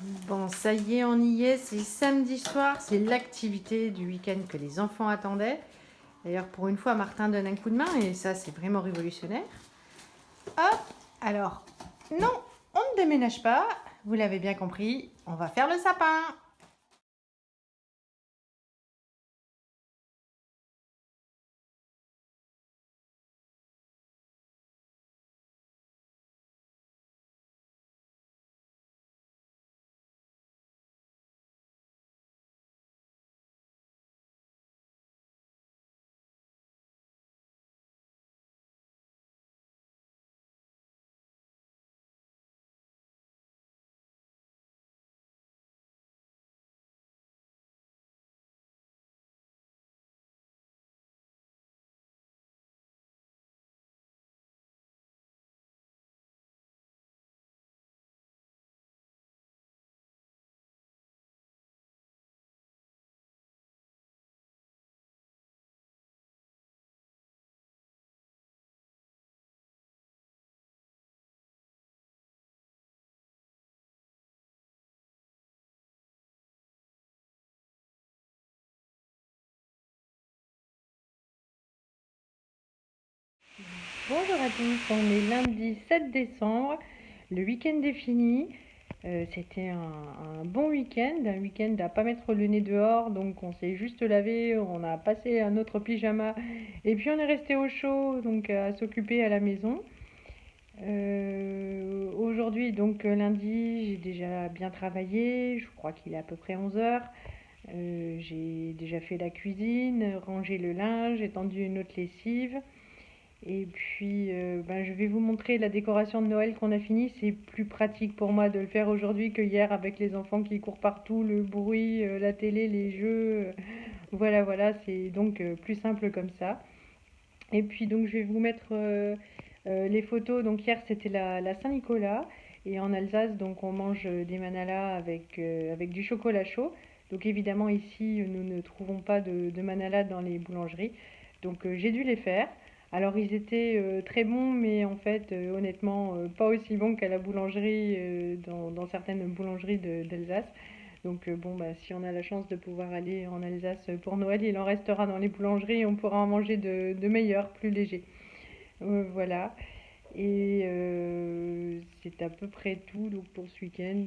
Bon, ça y est, on y est, c'est samedi soir, c'est l'activité du week-end que les enfants attendaient. D'ailleurs, pour une fois, Martin donne un coup de main et ça, c'est vraiment révolutionnaire. Hop, alors, non, on ne déménage pas, vous l'avez bien compris, on va faire le sapin. Bonjour à tous, on est lundi 7 décembre, le week-end est fini. C'était un bon week-end, un week-end à pas mettre le nez dehors, donc on s'est juste lavé, on a passé un autre pyjama et puis on est resté au chaud, donc à s'occuper à la maison. Aujourd'hui, donc lundi, j'ai déjà bien travaillé, je crois qu'il est à peu près 11 heures. J'ai déjà fait la cuisine, rangé le linge, étendu une autre lessive. Et puis, je vais vous montrer la décoration de Noël qu'on a fini. C'est plus pratique pour moi de le faire aujourd'hui que hier avec les enfants qui courent partout, le bruit, la télé, les jeux. Voilà, voilà, c'est donc plus simple comme ça. Et puis donc je vais vous mettre les photos. Donc hier c'était la Saint-Nicolas et en Alsace donc on mange des manalas avec du chocolat chaud. Donc évidemment ici nous ne trouvons pas de manalas dans les boulangeries. Donc j'ai dû les faire. Alors ils étaient très bons mais en fait honnêtement pas aussi bons qu'à la boulangerie dans certaines boulangeries d'Alsace. Donc si on a la chance de pouvoir aller en Alsace pour Noël, il en restera dans les boulangeries et on pourra en manger de meilleurs, plus légers. Voilà. Et c'est à peu près tout donc pour ce week-end.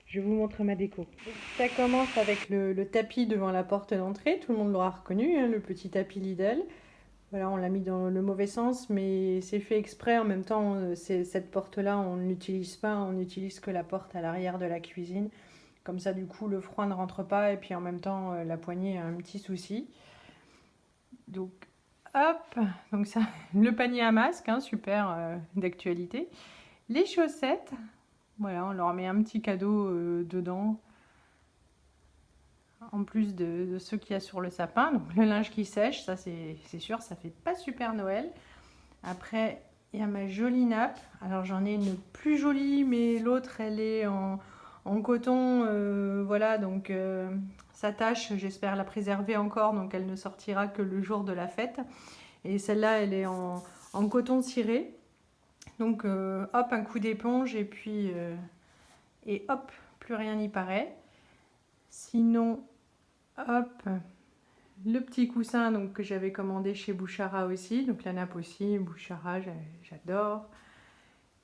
Je vous montre ma déco. Ça commence avec le tapis devant la porte d'entrée. Tout le monde l'aura reconnu, hein, le petit tapis Lidl. Voilà, on l'a mis dans le mauvais sens, mais c'est fait exprès. En même temps, cette porte-là, on ne l'utilise pas. On n'utilise que la porte à l'arrière de la cuisine. Comme ça, du coup, le froid ne rentre pas et puis en même temps, la poignée a un petit souci. Donc, hop, donc ça, le panier à masque, hein, super d'actualité. Les chaussettes, voilà, on leur met un petit cadeau dedans, en plus de ceux qu'il y a sur le sapin. Donc, le linge qui sèche, ça c'est sûr, ça fait pas super Noël. Après, il y a ma jolie nappe. Alors, j'en ai une plus jolie, mais l'autre, elle est en coton. Voilà, donc sa tache, j'espère la préserver encore. Donc, elle ne sortira que le jour de la fête. Et celle-là, elle est en coton ciré. Donc, hop, un coup d'éponge et hop, plus rien n'y paraît. Sinon, hop, le petit coussin donc, que j'avais commandé chez Bouchara aussi. Donc, la nappe aussi, Bouchara, j'adore.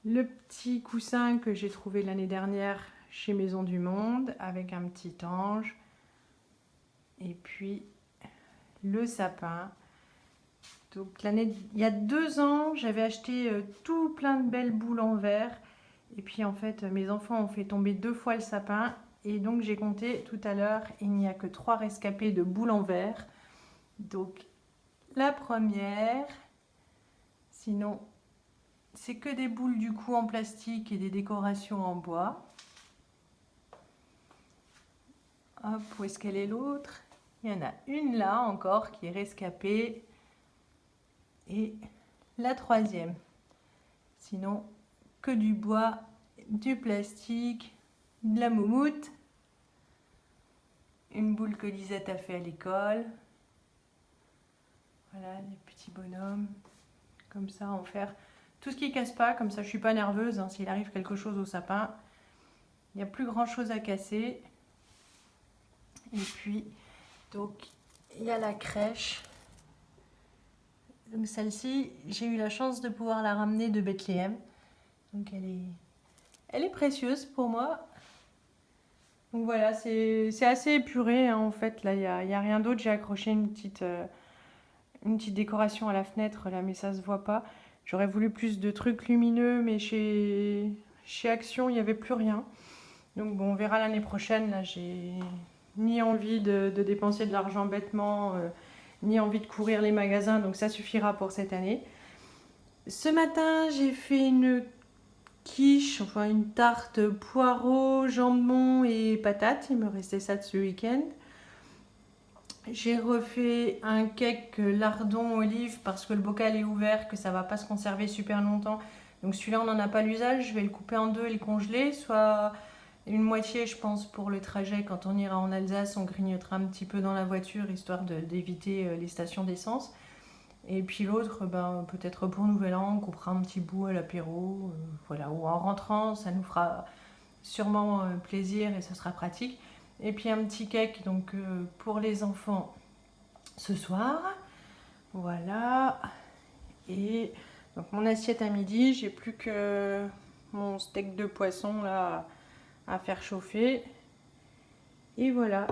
Le petit coussin que j'ai trouvé l'année dernière chez Maison du Monde avec un petit ange. Et puis le sapin. Donc il y a 2 ans, j'avais acheté tout plein de belles boules en verre. Et puis en fait, mes enfants ont fait tomber 2 fois le sapin. Et donc j'ai compté tout à l'heure, il n'y a que 3 rescapés de boules en verre. Donc la première, sinon c'est que des boules du coup en plastique et des décorations en bois. Hop, où est-ce qu'elle est l'autre? Il y en a une là encore qui est rescapée. Et la troisième. Sinon, que du bois, du plastique, de la moumoute. Une boule que Lisette a fait à l'école. Voilà, les petits bonhommes. Comme ça, en faire tout ce qui casse pas. Comme ça, je suis pas nerveuse. Hein, s'il arrive quelque chose au sapin, Il n'y a plus grand chose à casser. Et puis, donc, il y a la crèche. Donc celle-ci, j'ai eu la chance de pouvoir la ramener de Bethléem. Donc elle est précieuse pour moi. Donc voilà, c'est assez épuré hein, en fait. Là, il y a rien d'autre. J'ai accroché une petite décoration à la fenêtre là, mais ça se voit pas. J'aurais voulu plus de trucs lumineux, mais chez Action, il n'y avait plus rien. Donc bon, on verra l'année prochaine. Là, j'ai ni envie de dépenser de l'argent bêtement, ni envie de courir les magasins. Donc ça suffira pour cette année. Ce matin, j'ai fait une quiche, enfin une tarte poireaux, jambon et patates. Il me restait ça de ce week-end. J'ai refait un cake lardon olive parce que le bocal est ouvert, que ça va pas se conserver super longtemps. Donc celui-là, on n'en a pas l'usage. Je vais le couper en deux et le congeler. Soit une moitié, je pense, pour le trajet. Quand on ira en Alsace, on grignotera un petit peu dans la voiture, histoire d'éviter les stations d'essence. Et puis l'autre, ben, peut-être pour Nouvel An, on coupera un petit bout à l'apéro. Voilà. Ou en rentrant, ça nous fera sûrement plaisir et ce sera pratique. Et puis un petit cake donc, pour les enfants ce soir. Voilà. Et donc mon assiette à midi, j'ai plus que mon steak de poisson là à faire chauffer. Et voilà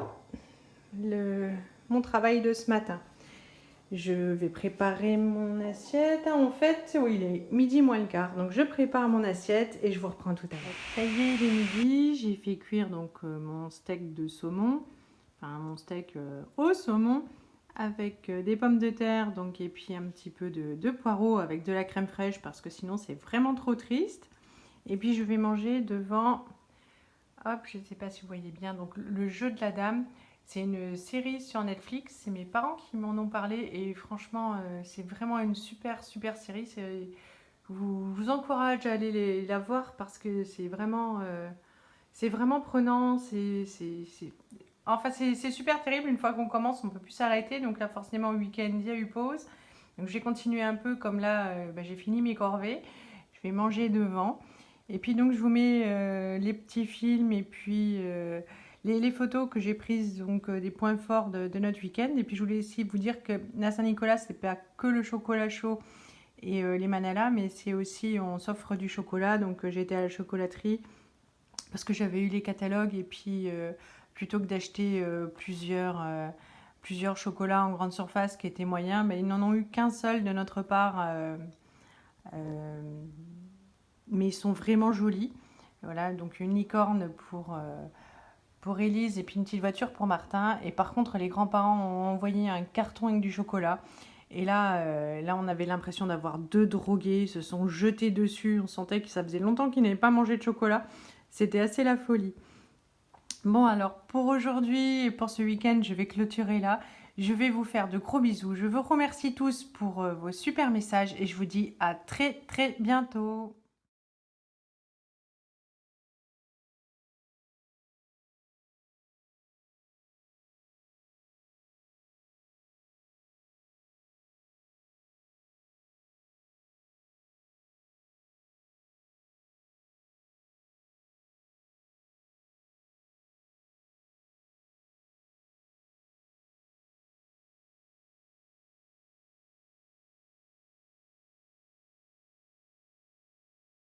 mon travail de ce matin. Je vais préparer mon assiette. En fait, oui, il est midi moins le quart. Donc je prépare mon assiette et je vous reprends tout à l'heure. Ça y est, il est midi. J'ai fait cuire donc mon steak de saumon. Enfin, mon steak au saumon avec des pommes de terre donc, et puis un petit peu de poireaux avec de la crème fraîche parce que sinon c'est vraiment trop triste. Et puis je vais manger devant, hop, je ne sais pas si vous voyez bien, donc le jeu de la dame. C'est une série sur Netflix, c'est mes parents qui m'en ont parlé et franchement c'est vraiment une super série. Je vous encourage à aller la voir parce que c'est vraiment prenant, enfin c'est super terrible, une fois qu'on commence on ne peut plus s'arrêter, donc là forcément au week-end il y a eu pause. Donc j'ai continué un peu comme là, j'ai fini mes corvées, je vais manger devant. Et puis donc je vous mets les petits films et puis les photos que j'ai prises, donc des points forts de notre week-end. Et puis je voulais aussi vous dire que la Saint-Nicolas, c'est pas que le chocolat chaud et les manalas, mais c'est aussi, on s'offre du chocolat. Donc j'ai été à la chocolaterie parce que j'avais eu les catalogues et puis plutôt que d'acheter plusieurs chocolats en grande surface qui étaient moyens, ils n'en ont eu qu'un seul de notre part. Mais ils sont vraiment jolis. Voilà, donc une licorne pour Élise et puis une petite voiture pour Martin. Et par contre, les grands-parents ont envoyé un carton avec du chocolat. Et là on avait l'impression d'avoir deux drogués. Ils se sont jetés dessus. On sentait que ça faisait longtemps qu'ils n'avaient pas mangé de chocolat. C'était assez la folie. Bon, alors pour aujourd'hui et pour ce week-end, je vais clôturer là. Je vais vous faire de gros bisous. Je vous remercie tous pour vos super messages et je vous dis à très bientôt.